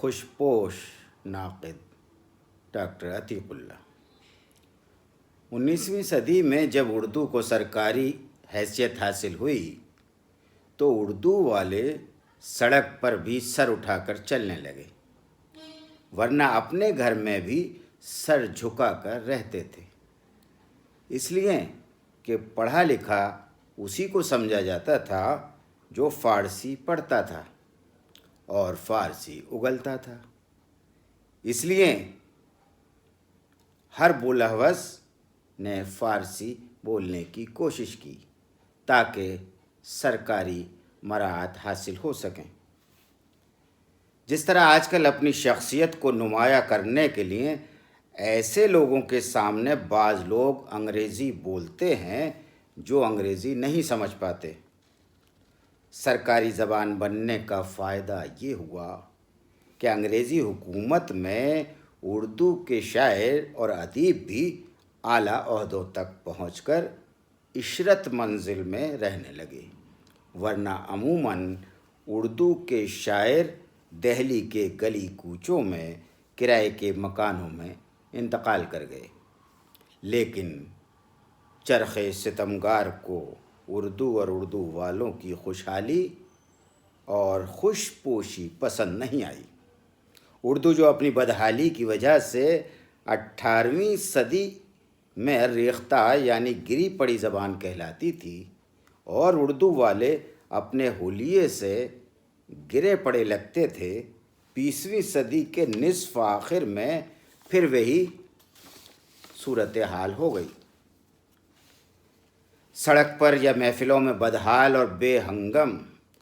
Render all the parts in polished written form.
خوشپوش ناقد doctor Atiq اللہ۔ 19ویں صدی میں جب اردو کو سرکاری حیثیت حاصل ہوئی تو اردو والے سڑک پر بھی سر اٹھا کر چلنے لگے، ورنہ اپنے گھر میں بھی سر جھکا کر رہتے تھے، اس لیے کہ پڑھا لکھا اسی کو سمجھا جاتا تھا جو فارسی پڑھتا تھا اور فارسی اگلتا تھا۔ اس لیے ہر بوالہوس نے فارسی بولنے کی کوشش کی تاکہ سرکاری مراعات حاصل ہو سکیں۔ جس طرح آج کل اپنی شخصیت کو نمایاں کرنے کے لیے ایسے لوگوں کے سامنے بعض لوگ انگریزی بولتے ہیں جو انگریزی نہیں سمجھ پاتے۔ سرکاری زبان بننے کا فائدہ یہ ہوا کہ انگریزی حکومت میں اردو کے شاعر اور ادیب بھی اعلیٰ عہدوں تک پہنچ کر عشرت منزل میں رہنے لگے، ورنہ عموماً اردو کے شاعر دہلی کے گلی کوچوں میں کرائے کے مکانوں میں انتقال کر گئے۔ لیکن چرخ ستمگار کو اردو اور اردو والوں کی خوشحالی اور خوش پوشی پسند نہیں آئی۔ اردو جو اپنی بدحالی کی وجہ سے 18ویں صدی میں ریختہ یعنی گری پڑی زبان کہلاتی تھی، اور اردو والے اپنے حلیے سے گرے پڑے لگتے تھے، 20ویں صدی کے نصف آخر میں پھر وہی صورتحال ہو گئی۔ سڑک پر یا محفلوں میں بدحال اور بے ہنگم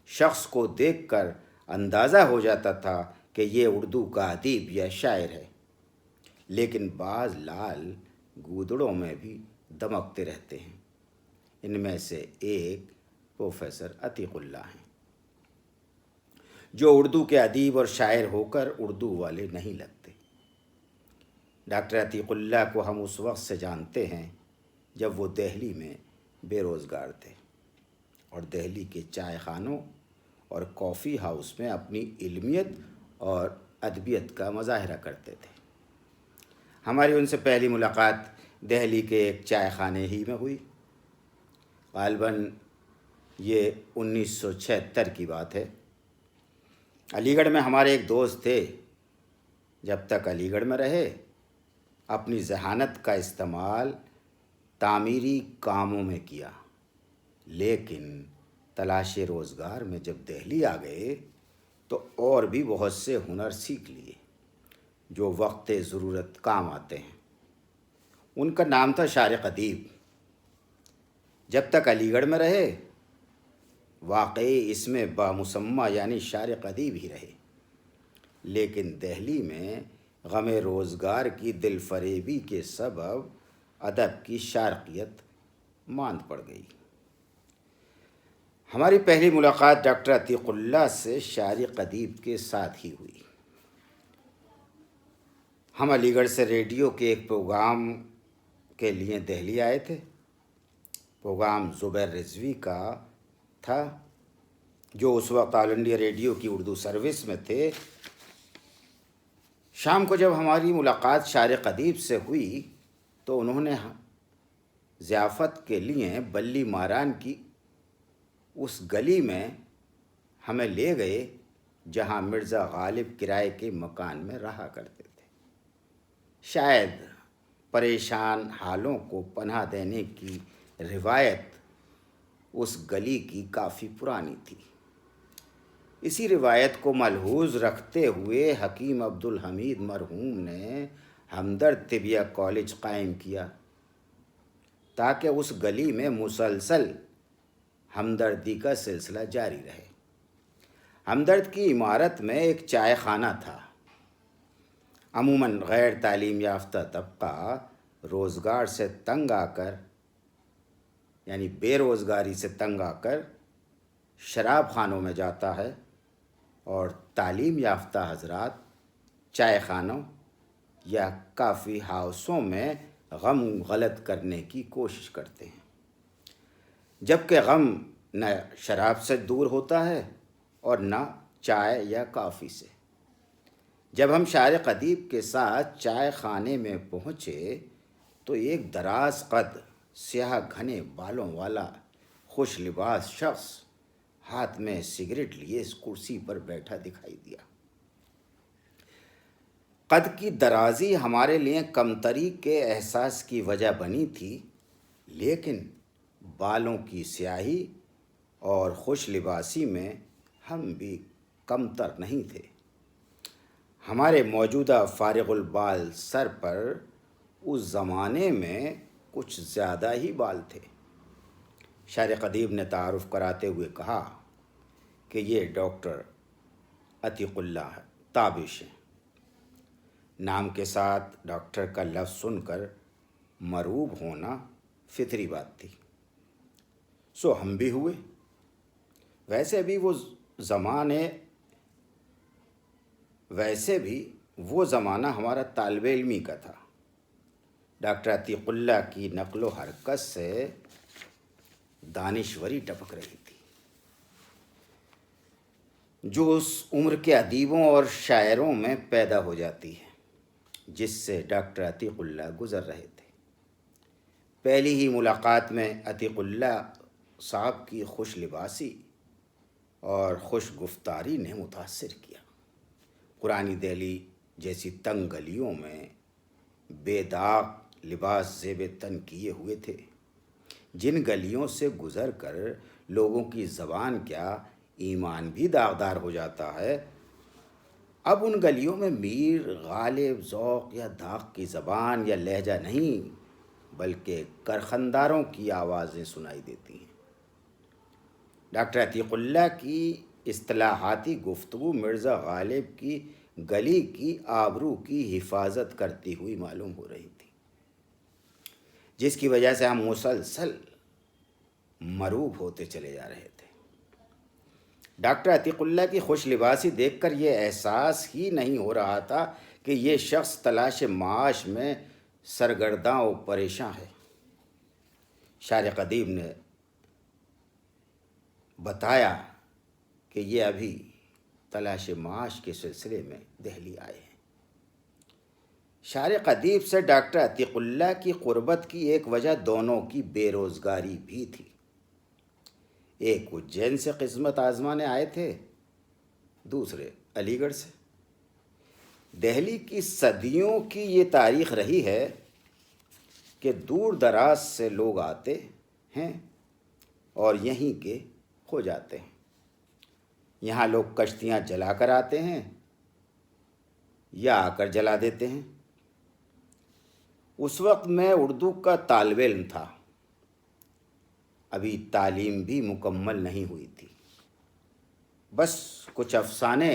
شخص کو دیکھ کر اندازہ ہو جاتا تھا کہ یہ اردو کا ادیب یا شاعر ہے، لیکن بعض لال گودڑوں میں بھی دمکتے رہتے ہیں۔ ان میں سے ایک پروفیسر عتیق اللہ ہیں، جو اردو کے ادیب اور شاعر ہو کر اردو والے نہیں لگتے۔ ڈاکٹر عتیق اللہ کو ہم اس وقت سے جانتے ہیں جب وہ دہلی میں بے روزگار تھے اور دہلی کے چائے خانوں اور کافی ہاؤس میں اپنی علمیت اور ادبیت کا مظاہرہ کرتے تھے۔ ہماری ان سے پہلی ملاقات دہلی کے ایک چائے خانے ہی میں ہوئی۔ غالباً یہ 1976 کی بات ہے۔ علی گڑھ میں ہمارے ایک دوست تھے۔ جب تک علی گڑھ میں رہے اپنی ذہانت کا استعمال تعمیری کاموں میں کیا، لیکن تلاش روزگار میں جب دہلی آ گئے تو اور بھی بہت سے ہنر سیکھ لیے جو وقت ضرورت کام آتے ہیں۔ ان کا نام تھا شارق ادیب۔ جب تک علی گڑھ میں رہے واقعی اس میں بامسمہ یعنی شارق ادیب ہی رہے، لیکن دہلی میں غم روزگار کی دل فریبی کے سبب ادب کی شارقیت ماند پڑ گئی۔ ہماری پہلی ملاقات ڈاکٹر عتیق اللہ سے شارق ادیب کے ساتھ ہی ہوئی۔ ہم علی گڑھ سے ریڈیو کے ایک پروگرام کے لیے دہلی آئے تھے۔ پروگرام زبیر رضوی کا تھا، جو اس وقت آل انڈیا ریڈیو کی اردو سروس میں تھے۔ شام کو جب ہماری ملاقات شارق ادیب سے ہوئی تو انہوں نے ضیافت کے لیے بلی ماران کی اس گلی میں ہمیں لے گئے جہاں مرزا غالب کرائے کے مکان میں رہا کرتے تھے۔ شاید پریشان حالوں کو پناہ دینے کی روایت اس گلی کی کافی پرانی تھی۔ اسی روایت کو ملحوظ رکھتے ہوئے حکیم عبدالحمید مرحوم نے ہمدرد طبیہ کالج قائم کیا تاکہ اس گلی میں مسلسل ہمدردی کا سلسلہ جاری رہے۔ ہمدرد کی عمارت میں ایک چائے خانہ تھا۔ عموماً غیر تعلیم یافتہ طبقہ روزگار سے تنگ آ کر یعنی بے روزگاری سے تنگ آ کر شراب خانوں میں جاتا ہے، اور تعلیم یافتہ حضرات چائے خانوں یا کافی ہاؤسوں میں غم غلط کرنے کی کوشش کرتے ہیں، جبکہ غم نہ شراب سے دور ہوتا ہے اور نہ چائے یا کافی سے۔ جب ہم شاعر قدیب کے ساتھ چائے خانے میں پہنچے تو ایک دراز قد سیاہ گھنے بالوں والا خوش لباس شخص ہاتھ میں سگریٹ لیے اس کرسی پر بیٹھا دکھائی دیا۔ قد کی درازی ہمارے لیے کمتری کے احساس کی وجہ بنی تھی، لیکن بالوں کی سیاہی اور خوش لباسی میں ہم بھی کمتر نہیں تھے۔ ہمارے موجودہ فارغ البال سر پر اس زمانے میں کچھ زیادہ ہی بال تھے۔ شاعر قدیب نے تعارف کراتے ہوئے کہا کہ یہ ڈاکٹر عتیق اللہ تابش ہیں۔ نام کے ساتھ ڈاکٹر کا لفظ سن کر مرعوب ہونا فطری بات تھی، سو ہم بھی ہوئے۔ ویسے بھی وہ زمانہ ہمارا طالب علمی کا تھا۔ ڈاکٹر عتیق اللہ کی نقل و حرکت سے دانشوری ٹپک رہی تھی، جو اس عمر کے ادیبوں اور شاعروں میں پیدا ہو جاتی ہے جس سے ڈاکٹر عتیق اللہ گزر رہے تھے۔ پہلی ہی ملاقات میں عتیق اللہ صاحب کی خوش لباسی اور خوش گفتاری نے متاثر کیا۔ پرانی دہلی جیسی تنگ گلیوں میں بے داغ لباس زیب تن کیے ہوئے تھے، جن گلیوں سے گزر کر لوگوں کی زبان کیا ایمان بھی داغدار ہو جاتا ہے، اب ان گلیوں میں میر غالب ذوق یا داغ کی زبان یا لہجہ نہیں بلکہ کرخنداروں کی آوازیں سنائی دیتی ہیں۔ ڈاکٹر عتیق اللہ کی اصطلاحاتی گفتگو مرزا غالب کی گلی کی آبرو کی حفاظت کرتی ہوئی معلوم ہو رہی تھی، جس کی وجہ سے ہم مسلسل مرعوب ہوتے چلے جا رہے تھے۔ ڈاکٹر عتیق اللہ کی خوش لباسی دیکھ کر یہ احساس ہی نہیں ہو رہا تھا کہ یہ شخص تلاش معاش میں سرگرداں و پریشاں ہے۔ شاعر قدیب نے بتایا کہ یہ ابھی تلاش معاش کے سلسلے میں دہلی آئے ہیں۔ شاعر قدیب سے ڈاکٹر عتیق اللہ کی قربت کی ایک وجہ دونوں کی بے روزگاری بھی تھی۔ ایک اجین سے قسمت آزمانے آئے تھے، دوسرے علی گڑھ سے۔ دہلی کی صدیوں کی یہ تاریخ رہی ہے کہ دور دراز سے لوگ آتے ہیں اور یہیں کے ہو جاتے ہیں۔ یہاں لوگ کشتیاں جلا کر آتے ہیں یا آ کر جلا دیتے ہیں۔ اس وقت میں اردو کا طالب علم تھا، ابھی تعلیم بھی مکمل نہیں ہوئی تھی، بس کچھ افسانے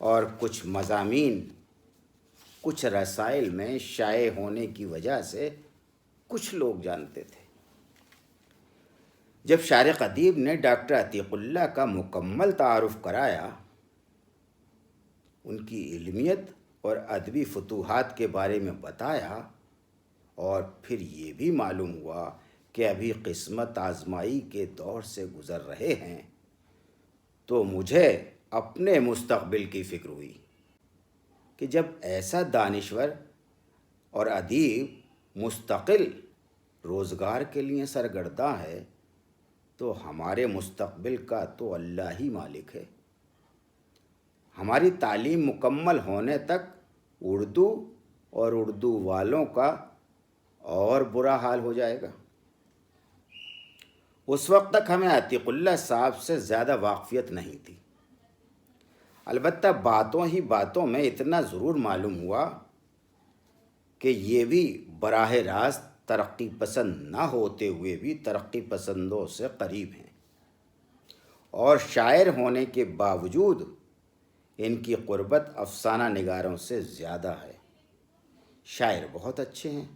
اور کچھ مضامین کچھ رسائل میں شائع ہونے کی وجہ سے کچھ لوگ جانتے تھے۔ جب شاعر قدیب نے ڈاکٹر عتیق اللہ کا مکمل تعارف کرایا، ان کی علمیت اور ادبی فتوحات کے بارے میں بتایا، اور پھر یہ بھی معلوم ہوا کہ ابھی قسمت آزمائی کے دور سے گزر رہے ہیں، تو مجھے اپنے مستقبل کی فکر ہوئی کہ جب ایسا دانشور اور ادیب مستقل روزگار کے لیے سرگرداں ہے تو ہمارے مستقبل کا تو اللہ ہی مالک ہے۔ ہماری تعلیم مکمل ہونے تک اردو اور اردو والوں کا اور برا حال ہو جائے گا۔ اس وقت تک ہمیں عتیق اللہ صاحب سے زیادہ واقفیت نہیں تھی، البتہ باتوں ہی باتوں میں اتنا ضرور معلوم ہوا کہ یہ بھی براہ راست ترقی پسند نہ ہوتے ہوئے بھی ترقی پسندوں سے قریب ہیں، اور شاعر ہونے کے باوجود ان کی قربت افسانہ نگاروں سے زیادہ ہے۔ شاعر بہت اچھے ہیں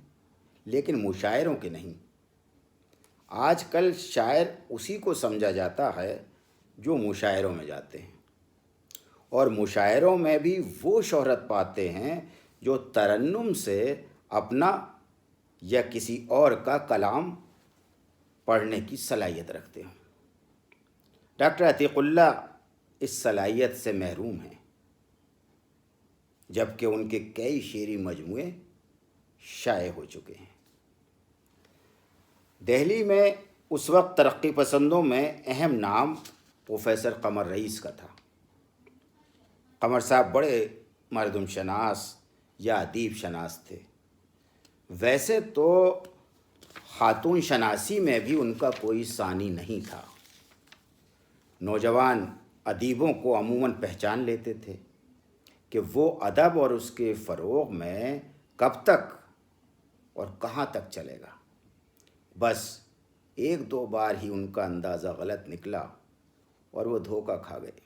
لیکن مشاعروں کے نہیں۔ آج کل شاعر اسی کو سمجھا جاتا ہے جو مشاعروں میں جاتے ہیں، اور مشاعروں میں بھی وہ شہرت پاتے ہیں جو ترنم سے اپنا یا کسی اور کا کلام پڑھنے کی صلاحیت رکھتے ہیں۔ ڈاکٹر عتیق اللہ اس صلاحیت سے محروم ہیں۔ جبکہ ان کے کئی شعری مجموعے شائع ہو چکے ہیں۔ دہلی میں اس وقت ترقی پسندوں میں اہم نام پروفیسر قمر رئیس کا تھا۔ قمر صاحب بڑے مردم شناس یا ادیب شناس تھے۔ ویسے تو خاتون شناسی میں بھی ان کا کوئی ثانی نہیں تھا۔ نوجوان ادیبوں کو عموماً پہچان لیتے تھے کہ وہ ادب اور اس کے فروغ میں کب تک اور کہاں تک چلے گا۔ بس ایک دو بار ہی ان کا اندازہ غلط نکلا اور وہ دھوکہ کھا گئے۔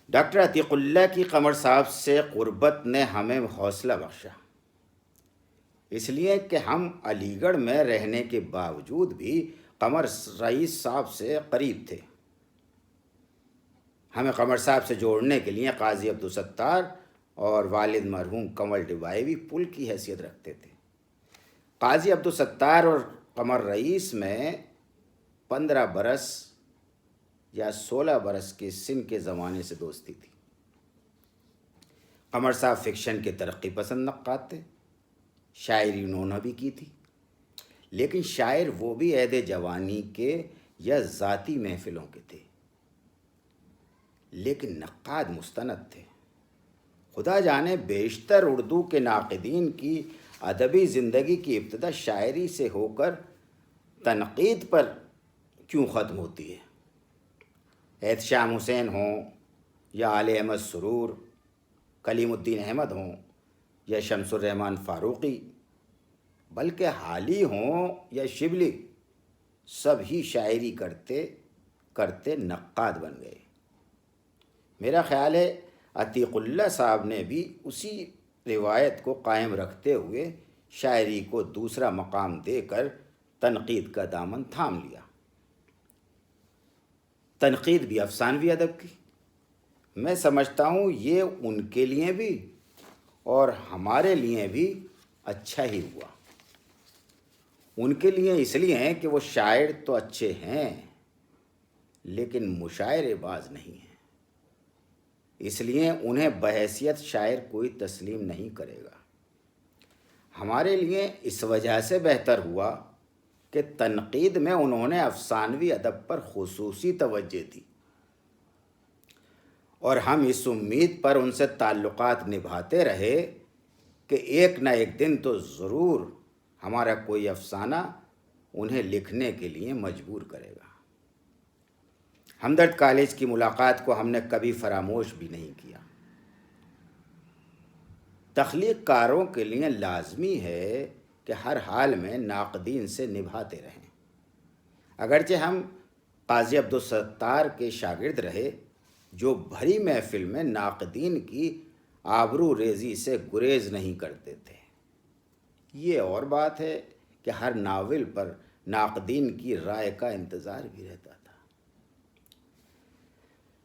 ڈاکٹر عتیق اللہ کی قمر صاحب سے قربت نے ہمیں حوصلہ بخشا، اس لیے کہ ہم علی گڑھ میں رہنے کے باوجود بھی قمر رئیس صاحب سے قریب تھے۔ ہمیں قمر صاحب سے جوڑنے کے لیے قاضی عبدالستار اور والد مرحوم کنول ڈبائی بھی پل کی حیثیت رکھتے تھے۔ قاضی عبدالستار اور قمر رئیس میں 15 برس یا 16 برس کے سن کے زمانے سے دوستی تھی۔ قمر صاحب فکشن کے ترقی پسند نقاد تھے، شاعری انہوں نے بھی کی تھی، لیکن شاعر وہ بھی عہد جوانی کے یا ذاتی محفلوں کے تھے، لیکن نقاد مستند تھے۔ خدا جانے بیشتر اردو کے ناقدین کی ادبی زندگی کی ابتدا شاعری سے ہو کر تنقید پر کیوں ختم ہوتی ہے۔ احتشام حسین ہوں یا آل احمد سرور، کلیم الدین احمد ہوں یا شمس الرحمن فاروقی، بلکہ حالی ہوں یا شبلی، سب ہی شاعری کرتے کرتے نقاد بن گئے۔ میرا خیال ہے عتیق اللہ صاحب نے بھی اسی روایت کو قائم رکھتے ہوئے شاعری کو دوسرا مقام دے کر تنقید کا دامن تھام لیا۔ تنقید بھی افسانوی ادب کی، میں سمجھتا ہوں یہ ان کے لیے بھی اور ہمارے لیے بھی اچھا ہی ہوا۔ ان کے لیے اس لیے ہیں کہ وہ شاعر تو اچھے ہیں لیکن مشاعرے باز نہیں ہیں، اس لیے انہیں بحیثیت شاعر کوئی تسلیم نہیں کرے گا۔ ہمارے لیے اس وجہ سے بہتر ہوا کہ تنقید میں انہوں نے افسانوی ادب پر خصوصی توجہ دی، اور ہم اس امید پر ان سے تعلقات نبھاتے رہے کہ ایک نہ ایک دن تو ضرور ہمارا کوئی افسانہ انہیں لکھنے کے لیے مجبور کرے گا۔ ہمدرد کالج کی ملاقات کو ہم نے کبھی فراموش بھی نہیں کیا۔ تخلیق کاروں کے لیے لازمی ہے کہ ہر حال میں ناقدین سے نبھاتے رہیں۔ اگرچہ ہم قاضی عبدالستار کے شاگرد رہے جو بھری محفل میں ناقدین کی آبرو ریزی سے گریز نہیں کرتے تھے، یہ اور بات ہے کہ ہر ناول پر ناقدین کی رائے کا انتظار بھی رہتا تھا۔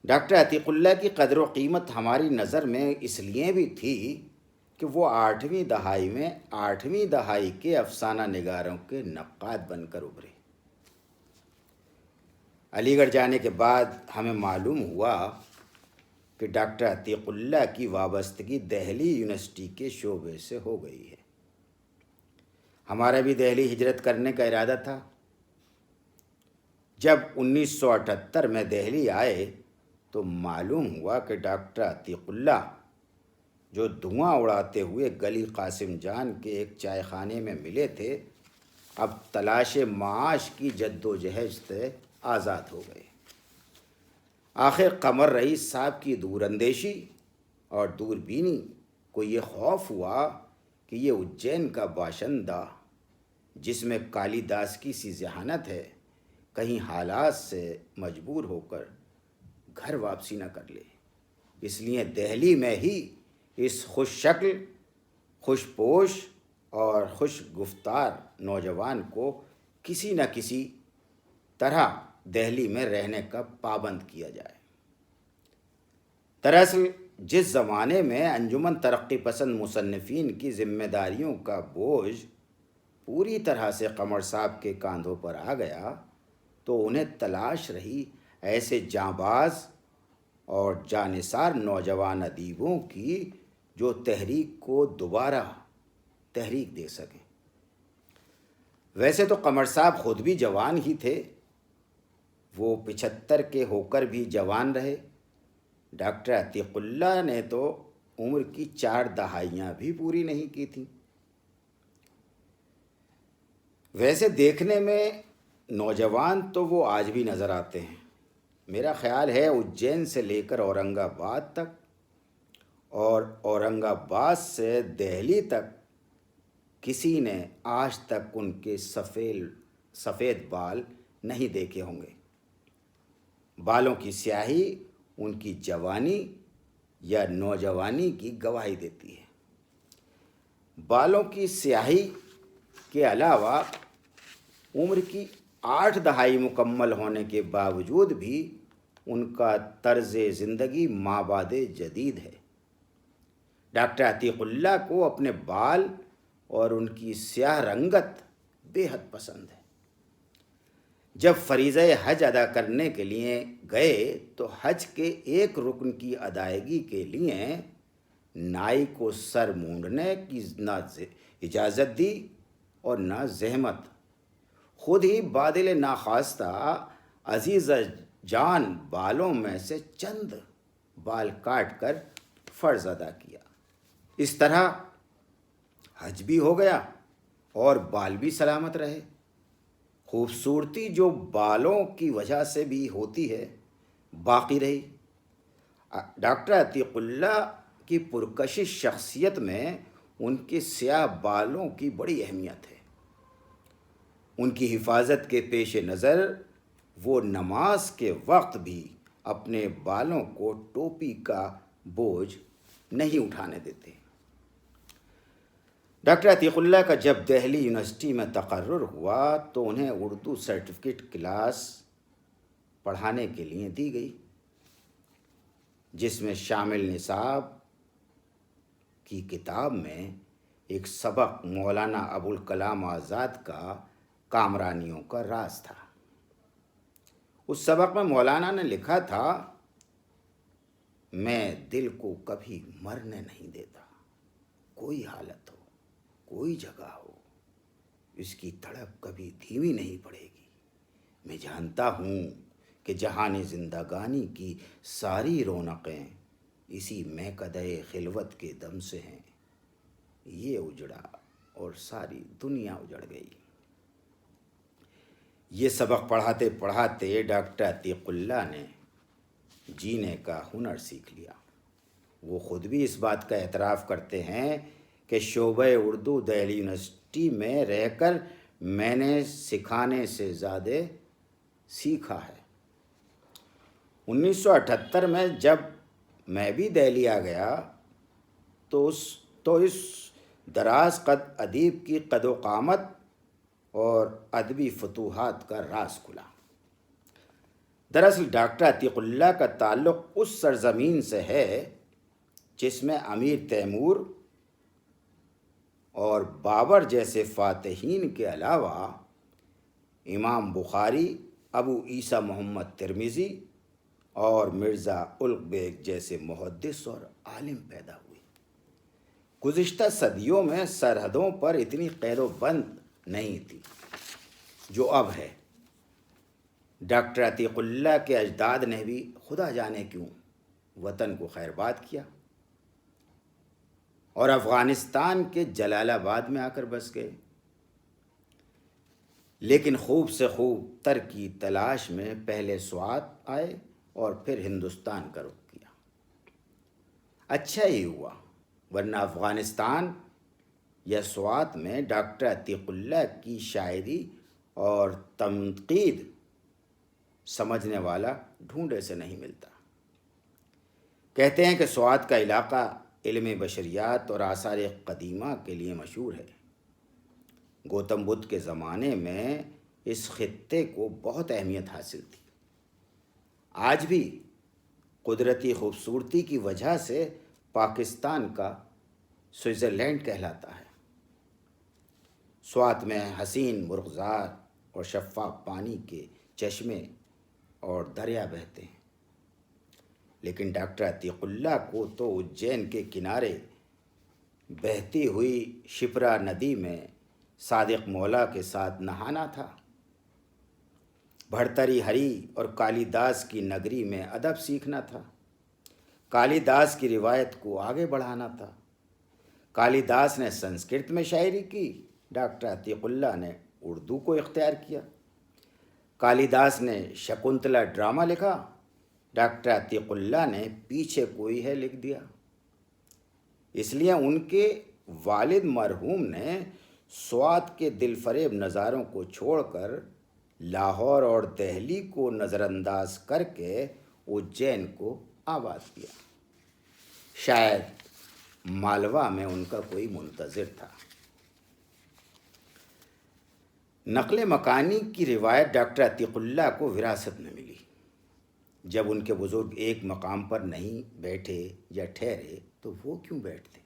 ڈاکٹر عتیق اللہ کی قدر و قیمت ہماری نظر میں اس لیے بھی تھی کہ وہ 8ویں دہائی کے افسانہ نگاروں کے نقاد بن کر ابھرے۔ علی گڑھ جانے کے بعد ہمیں معلوم ہوا کہ ڈاکٹر عتیق اللہ کی وابستگی دہلی یونیورسٹی کے شعبے سے ہو گئی ہے۔ ہمارا بھی دہلی ہجرت کرنے کا ارادہ تھا۔ جب 1978 میں دہلی آئے تو معلوم ہوا کہ ڈاکٹر عتیق اللہ جو دھواں اڑاتے ہوئے گلی قاسم جان کے ایک چائے خانے میں ملے تھے، اب تلاش معاش کی جد و جہد سے آزاد ہو گئے۔ آخر قمر رئیس صاحب کی دور اندیشی اور دوربینی کو یہ خوف ہوا کہ یہ اجین کا باشندہ جس میں کالی داس کی سی ذہانت ہے، کہیں حالات سے مجبور ہو کر گھر واپسی نہ کر لے، اس لیے دہلی میں ہی اس خوش شکل، خوش پوش اور خوش گفتار نوجوان کو کسی نہ کسی طرح دہلی میں رہنے کا پابند کیا جائے۔ دراصل جس زمانے میں انجمن ترقی پسند مصنفین کی ذمہ داریوں کا بوجھ پوری طرح سے قمر صاحب کے کاندھوں پر آ گیا تو انہیں تلاش رہی ایسے جانباز اور جانثار نوجوان ادیبوں کی جو تحریک کو دوبارہ تحریک دے سکیں۔ ویسے تو قمر صاحب خود بھی جوان ہی تھے، وہ 75 کے ہو کر بھی جوان رہے۔ ڈاکٹر عتیق اللہ نے تو عمر کی 4 دہائیاں بھی پوری نہیں کی تھیں۔ ویسے دیکھنے میں نوجوان تو وہ آج بھی نظر آتے ہیں۔ میرا خیال ہے اجین سے لے کر اورنگ آباد تک اور اورنگ آباد سے دہلی تک کسی نے آج تک ان کے سفید بال نہیں دیکھے ہوں گے۔ بالوں کی سیاہی ان کی جوانی یا نوجوانی کی گواہی دیتی ہے۔ بالوں کی سیاہی کے علاوہ عمر کی 8 دہائی مکمل ہونے کے باوجود بھی ان کا طرز زندگی مابعد جدید ہے۔ ڈاکٹر عتیق اللہ کو اپنے بال اور ان کی سیاہ رنگت بے حد پسند ہے۔ جب فریضہ حج ادا کرنے کے لیے گئے تو حج کے ایک رکن کی ادائیگی کے لیے نائی کو سر مونڈنے کی نہ اجازت دی اور نہ زحمت۔ خود ہی بادل ناخواستہ عزیز جان بالوں میں سے چند بال کاٹ کر فرض ادا کیا۔ اس طرح حج بھی ہو گیا اور بال بھی سلامت رہے۔ خوبصورتی جو بالوں کی وجہ سے بھی ہوتی ہے باقی رہی۔ ڈاکٹر عتیق اللہ کی پرکشش شخصیت میں ان کے سیاہ بالوں کی بڑی اہمیت ہے۔ ان کی حفاظت کے پیش نظر وہ نماز کے وقت بھی اپنے بالوں کو ٹوپی کا بوجھ نہیں اٹھانے دیتے۔ ڈاکٹر عتیق اللہ کا جب دہلی یونیورسٹی میں تقرر ہوا تو انہیں اردو سرٹیفکیٹ کلاس پڑھانے کے لیے دی گئی، جس میں شامل نصاب کی کتاب میں ایک سبق مولانا ابوالکلام آزاد کا کامرانیوں کا راز تھا۔ اس سبق میں مولانا نے لکھا تھا، میں دل کو کبھی مرنے نہیں دیتا، کوئی حالت ہو، کوئی جگہ ہو، اس کی تڑپ کبھی دھیمی نہیں پڑے گی۔ میں جانتا ہوں کہ جہان زندگانی کی ساری رونقیں اسی میکدے خلوت کے دم سے ہیں۔ یہ اجڑا اور ساری دنیا اجڑ گئی۔ یہ سبق پڑھاتے پڑھاتے ڈاکٹر عتیق اللہ نے جینے کا ہنر سیکھ لیا۔ وہ خود بھی اس بات کا اعتراف کرتے ہیں کہ شعبہ اردو دہلی یونیورسٹی میں رہ کر میں نے سکھانے سے زیادہ سیکھا ہے۔ 1978 میں جب میں بھی دہلی آ گیا تو اس دراز قد ادیب کی قد و قامت اور ادبی فتوحات کا راز کھلا۔ دراصل ڈاکٹر عتیق اللہ کا تعلق اس سرزمین سے ہے جس میں امیر تیمور اور بابر جیسے فاتحین کے علاوہ امام بخاری، ابو عیسیٰ محمد ترمذی اور مرزا الغ بیگ جیسے محدث اور عالم پیدا ہوئے۔ گزشتہ صدیوں میں سرحدوں پر اتنی قید و بند نہیں تھی جو اب ہے۔ ڈاکٹر عتیق اللہ کے اجداد نے بھی خدا جانے کیوں وطن کو خیرباد کیا اور افغانستان کے جلال آباد میں آ کر بس گئے، لیکن خوب سے خوب تر کی تلاش میں پہلے سوات آئے اور پھر ہندوستان کا رخ کیا۔ اچھا ہی ہوا، ورنہ افغانستان یا سوات میں ڈاکٹر عتیق اللہ کی شاعری اور تنقید سمجھنے والا ڈھونڈے سے نہیں ملتا۔ کہتے ہیں کہ سوات کا علاقہ علم بشریات اور آثار قدیمہ کے لیے مشہور ہے۔ گوتم بدھ کے زمانے میں اس خطے کو بہت اہمیت حاصل تھی۔ آج بھی قدرتی خوبصورتی کی وجہ سے پاکستان کا سوئٹزرلینڈ کہلاتا ہے۔ سوات میں حسین مرغزار اور شفاف پانی کے چشمے اور دریا بہتے ہیں۔ لیکن ڈاکٹر عتیق اللہ کو تو اجین کے کنارے بہتی ہوئی شپرا ندی میں صادق مولا کے ساتھ نہانا تھا، بھرتری ہری اور کالی داس کی نگری میں ادب سیکھنا تھا، کالی داس کی روایت کو آگے بڑھانا تھا۔ کالی داس نے سنسکرت میں شاعری کی، ڈاکٹر عتیق اللہ نے اردو کو اختیار کیا۔ کالی داس نے شکنتلا ڈرامہ لکھا، ڈاکٹر عتیق اللہ نے پیچھے کوئی ہے لکھ دیا۔ اس لیے ان کے والد مرحوم نے سوات کے دل فریب نظاروں کو چھوڑ کر لاہور اور دہلی کو نظر انداز کر کے اجین کو آباد کیا۔ شاید مالوا میں ان کا کوئی منتظر تھا۔ نقل مکانی کی روایت ڈاکٹر عتیق اللہ کو وراثت میں ملی۔ جب ان کے بزرگ ایک مقام پر نہیں بیٹھے یا ٹھہرے تو وہ کیوں بیٹھتے؟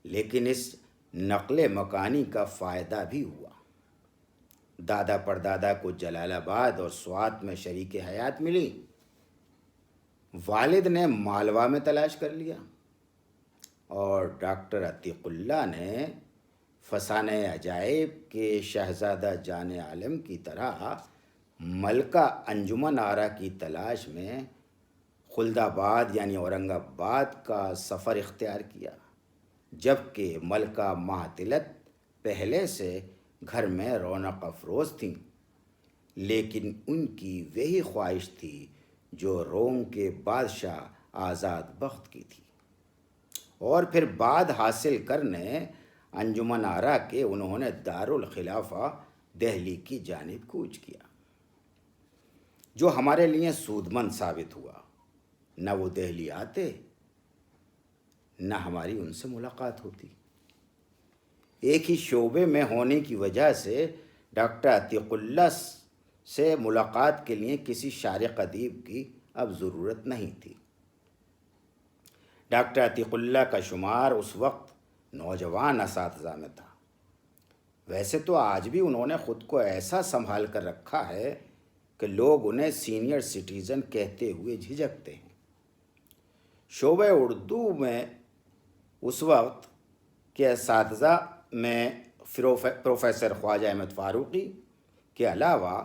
لیکن اس نقل مکانی کا فائدہ بھی ہوا۔ دادا پردادا کو جلال آباد اور سوات میں شریک حیات ملی، والد نے مالوا میں تلاش کر لیا، اور ڈاکٹر عتیق اللہ نے فسانہ عجائب کے شہزادہ جان عالم کی طرح ملکہ انجمن آرا کی تلاش میں خلد آباد یعنی اورنگ آباد کا سفر اختیار کیا، جبکہ ملکہ مہتلت پہلے سے گھر میں رونق افروز تھیں، لیکن ان کی وہی خواہش تھی جو روم کے بادشاہ آزاد بخت کی تھی، اور پھر بعد حاصل کرنے انجمن آرا کے انہوں نے دارالخلافہ دہلی کی جانب کوچ کیا، جو ہمارے لیے سودمند ثابت ہوا۔ نہ وہ دہلی آتے، نہ ہماری ان سے ملاقات ہوتی۔ ایک ہی شعبے میں ہونے کی وجہ سے ڈاکٹر عتیق اللہ سے ملاقات کے لیے کسی شارق ادیب کی اب ضرورت نہیں تھی۔ ڈاکٹر عتیق اللہ کا شمار اس وقت نوجوان اساتذہ میں تھا۔ ویسے تو آج بھی انہوں نے خود کو ایسا سنبھال کر رکھا ہے کہ لوگ انہیں سینئر سٹیزن کہتے ہوئے جھجکتے ہیں۔ شعبہ اردو میں اس وقت کے اساتذہ میں پروفیسر خواجہ احمد فاروقی کے علاوہ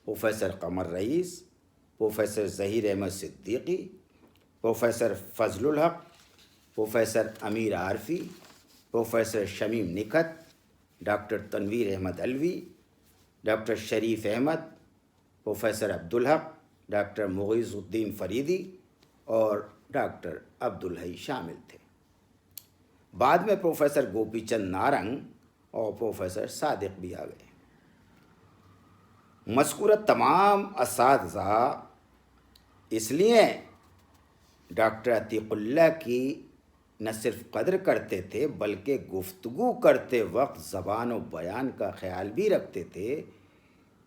پروفیسر قمر رئیس، پروفیسر ظہیر احمد صدیقی، پروفیسر فضل الحق، پروفیسر امیر عارفی، professor Shamim Nikhat, doctor Tanveer Ahmad Alvi, doctor شریف احمد، پروفیسر عبدالحق، ڈاکٹر مغیث الدین فریدی اور ڈاکٹر عبدالحی شامل تھے۔ بعد میں پروفیسر گوپی چند نارنگ اور پروفیسر صادق بھی آ گئے۔ مذکورہ تمام اساتذہ اس لیے ڈاکٹر عتیق اللہ کی نہ صرف قدر کرتے تھے بلکہ گفتگو کرتے وقت زبان و بیان کا خیال بھی رکھتے تھے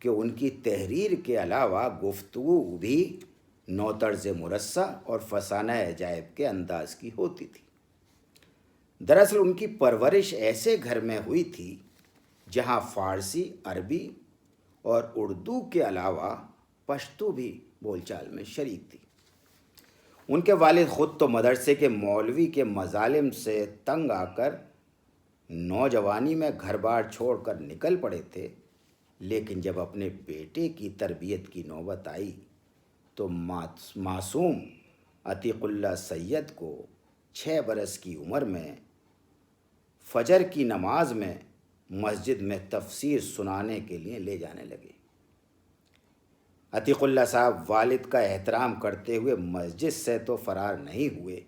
کہ ان کی تحریر کے علاوہ گفتگو بھی نو طرز مرصع اور فسانہ عجائب کے انداز کی ہوتی تھی۔ دراصل ان کی پرورش ایسے گھر میں ہوئی تھی جہاں فارسی، عربی اور اردو کے علاوہ پشتو بھی بول چال میں شریک تھی۔ ان کے والد خود تو مدرسے کے مولوی کے مظالم سے تنگ آ کر نوجوانی میں گھر بار چھوڑ کر نکل پڑے تھے، لیکن جب اپنے بیٹے کی تربیت کی نوبت آئی تو معصوم عتیق اللہ سید کو 6 برس کی عمر میں فجر کی نماز میں مسجد میں تفسیر سنانے کے لیے لے جانے لگے۔ عتیق اللہ صاحب والد کا احترام کرتے ہوئے مسجد سے تو فرار نہیں ہوئے،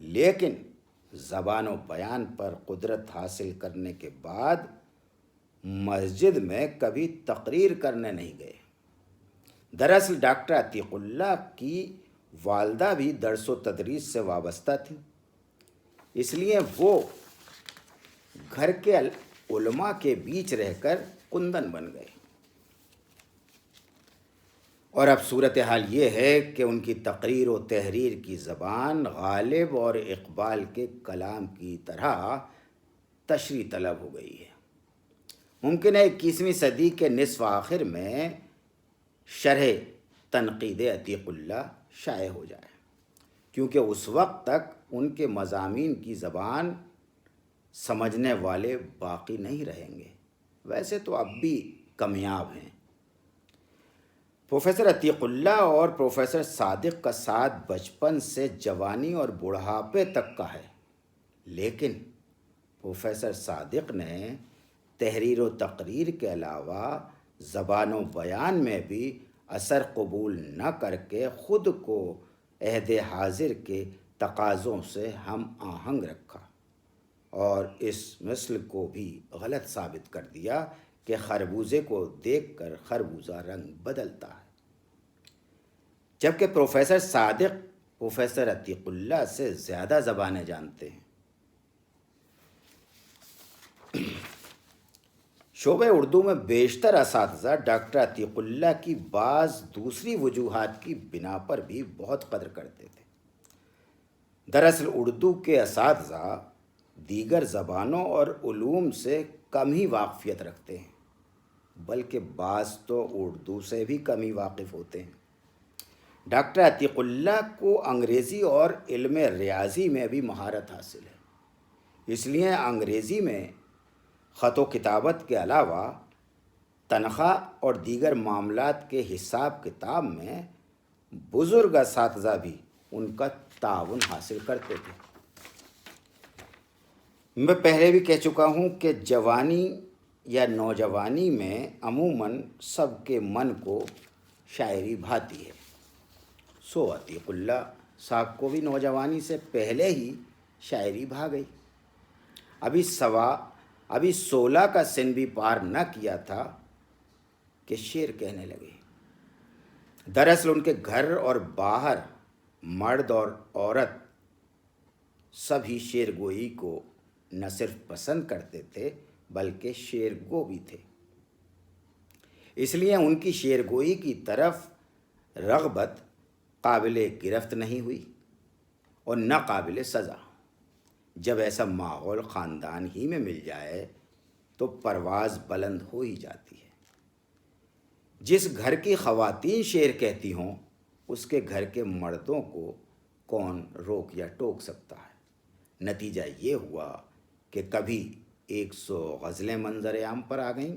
لیکن زبان و بیان پر قدرت حاصل کرنے کے بعد مسجد میں کبھی تقریر کرنے نہیں گئے۔ دراصل ڈاکٹر عتیق اللہ کی والدہ بھی درس و تدریس سے وابستہ تھیں، اس لیے وہ گھر کے علماء کے بیچ رہ کر کندن بن گئے۔ اور اب صورتحال یہ ہے کہ ان کی تقریر و تحریر کی زبان غالب اور اقبال کے کلام کی طرح تشریح طلب ہو گئی ہے۔ ممکن ہے 21ویں صدی کے نصف آخر میں شرح تنقید عتیق اللہ شائع ہو جائے، کیونکہ اس وقت تک ان کے مضامین کی زبان سمجھنے والے باقی نہیں رہیں گے۔ ویسے تو اب بھی کمیاب ہیں۔ پروفیسر عتیق اللہ اور پروفیسر صادق کا ساتھ بچپن سے جوانی اور بڑھاپے تک کا ہے، لیکن پروفیسر صادق نے تحریر و تقریر کے علاوہ زبان و بیان میں بھی اثر قبول نہ کر کے خود کو عہد حاضر کے تقاضوں سے ہم آہنگ رکھا، اور اس مثل کو بھی غلط ثابت کر دیا کہ خربوزے کو دیکھ کر خربوزہ رنگ بدلتا ہے، جبکہ پروفیسر صادق پروفیسر عتیق اللہ سے زیادہ زبانیں جانتے ہیں۔ شعبہ اردو میں بیشتر اساتذہ ڈاکٹر عتیق اللہ کی بعض دوسری وجوہات کی بنا پر بھی بہت قدر کرتے تھے۔ دراصل اردو کے اساتذہ دیگر زبانوں اور علوم سے کم ہی واقفیت رکھتے ہیں، بلکہ بعض تو اردو سے بھی کم ہی واقف ہوتے ہیں۔ ڈاکٹر عتیق اللہ کو انگریزی اور علم ریاضی میں بھی مہارت حاصل ہے، اس لیے انگریزی میں خط و کتابت کے علاوہ تنخواہ اور دیگر معاملات کے حساب کتاب میں بزرگ اساتذہ بھی ان کا تعاون حاصل کرتے تھے۔ میں پہلے بھی کہہ چکا ہوں کہ جوانی یا نوجوانی میں عموماً سب کے من کو شاعری بھاتی ہے، سو عتیق اللہ صاحب کو بھی نوجوانی سے پہلے ہی شاعری بھا گئی۔ ابھی 16 کا سن بھی پار نہ کیا تھا کہ شعر کہنے لگے۔ دراصل ان کے گھر اور باہر مرد اور عورت سب ہی شعر گوئی کو نہ صرف پسند کرتے تھے بلکہ شعر گو بھی تھے، اس لیے ان کی شعر گوئی کی طرف رغبت قابل گرفت نہیں ہوئی اور نہ قابل سزا۔ جب ایسا ماحول خاندان ہی میں مل جائے تو پرواز بلند ہو ہی جاتی ہے۔ جس گھر کی خواتین شعر کہتی ہوں اس کے گھر کے مردوں کو کون روک یا ٹوک سکتا ہے؟ نتیجہ یہ ہوا کہ کبھی 100 غزلیں منظر عام پر آ گئیں،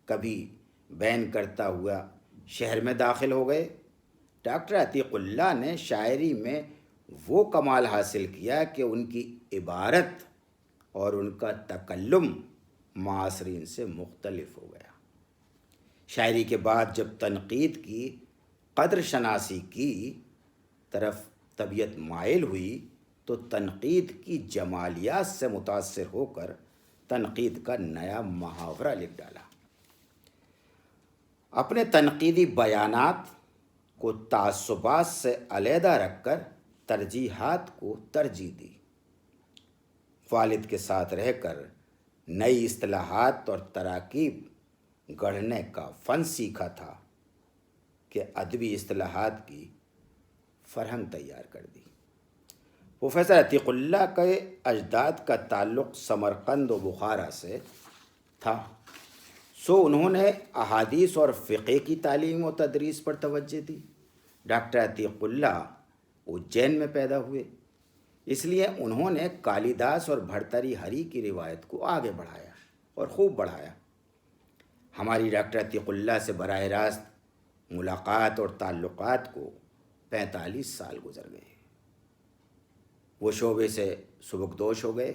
کبھی بین کرتا ہوا شہر میں داخل ہو گئے۔ ڈاکٹر عتیق اللہ نے شاعری میں وہ کمال حاصل کیا کہ ان کی عبارت اور ان کا تکلم معاصرین سے مختلف ہو گیا۔ شاعری کے بعد جب تنقید کی قدر شناسی کی طرف طبیعت مائل ہوئی تو تنقید کی جمالیات سے متاثر ہو کر تنقید کا نیا محاورہ لکھ ڈالا۔ اپنے تنقیدی بیانات کو تعصبات سے علیحدہ رکھ کر ترجیحات کو ترجیح دی۔ والد کے ساتھ رہ کر نئی اصطلاحات اور تراکیب گڑھنے کا فن سیکھا تھا کہ ادبی اصطلاحات کی فرہنگ تیار کر دی۔ پروفیسر عتیق اللہ کے اجداد کا تعلق سمرقند و بخارا سے تھا، سو انہوں نے احادیث اور فقہ کی تعلیم و تدریس پر توجہ دی۔ ڈاکٹر عتیق اللہ اجین میں پیدا ہوئے، اس لیے انہوں نے کالیداس اور بھرتری ہری کی روایت کو آگے بڑھایا اور خوب بڑھایا۔ ہماری ڈاکٹر عتیق اللہ سے براہ راست ملاقات اور تعلقات کو 45 سال گزر گئے۔ وہ شعبے سے سبکدوش ہو گئے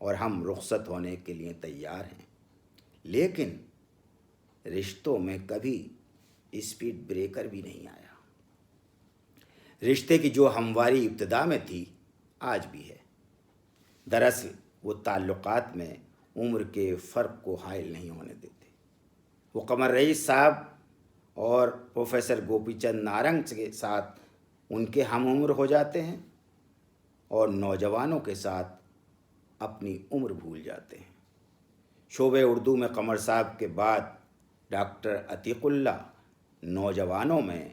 اور ہم رخصت ہونے کے لیے تیار ہیں، لیکن رشتوں میں کبھی اسپیڈ بریکر بھی نہیں آیا۔ رشتے کی جو ہمواری ابتدا میں تھی آج بھی ہے۔ دراصل وہ تعلقات میں عمر کے فرق کو حائل نہیں ہونے دیتے۔ وہ قمر رئیس صاحب اور پروفیسر گوپی چند نارنگ کے ساتھ ان کے ہم عمر ہو جاتے ہیں اور نوجوانوں کے ساتھ اپنی عمر بھول جاتے ہیں۔ شعبہ اردو میں قمر صاحب کے بعد ڈاکٹر عتیق اللہ نوجوانوں میں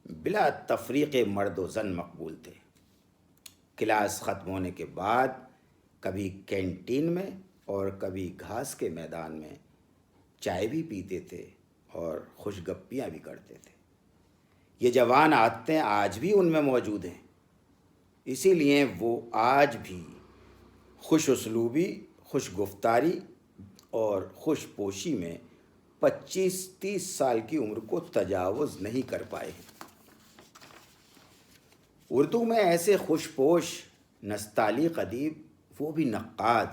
بلا تفریق مرد و زن مقبول تھے۔ کلاس ختم ہونے کے بعد کبھی کینٹین میں اور کبھی گھاس کے میدان میں چائے بھی پیتے تھے اور خوش گپیاں بھی کرتے تھے۔ یہ جوان عادتیں آج بھی ان میں موجود ہیں، اسی لیے وہ آج بھی خوش اسلوبی، خوش گفتاری اور خوش پوشی میں 25-30 سال کی عمر کو تجاوز نہیں کر پائے ہیں۔ اردو میں ایسے خوش پوش نستعلیق ادیب، وہ بھی نقاد،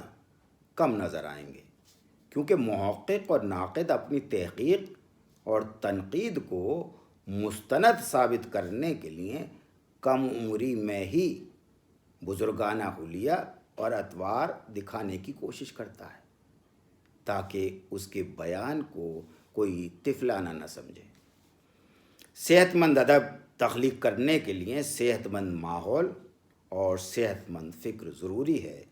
کم نظر آئیں گے، کیونکہ محقق اور ناقد اپنی تحقیق اور تنقید کو مستند ثابت کرنے کے لیے کم عمری میں ہی بزرگانہ حلیہ اور اطوار دکھانے کی کوشش کرتا ہے تاکہ اس کے بیان کو کوئی طفلانہ نہ سمجھے۔ صحت مند ادب تخلیق کرنے کے لیے صحت مند ماحول اور صحت مند فکر ضروری ہے،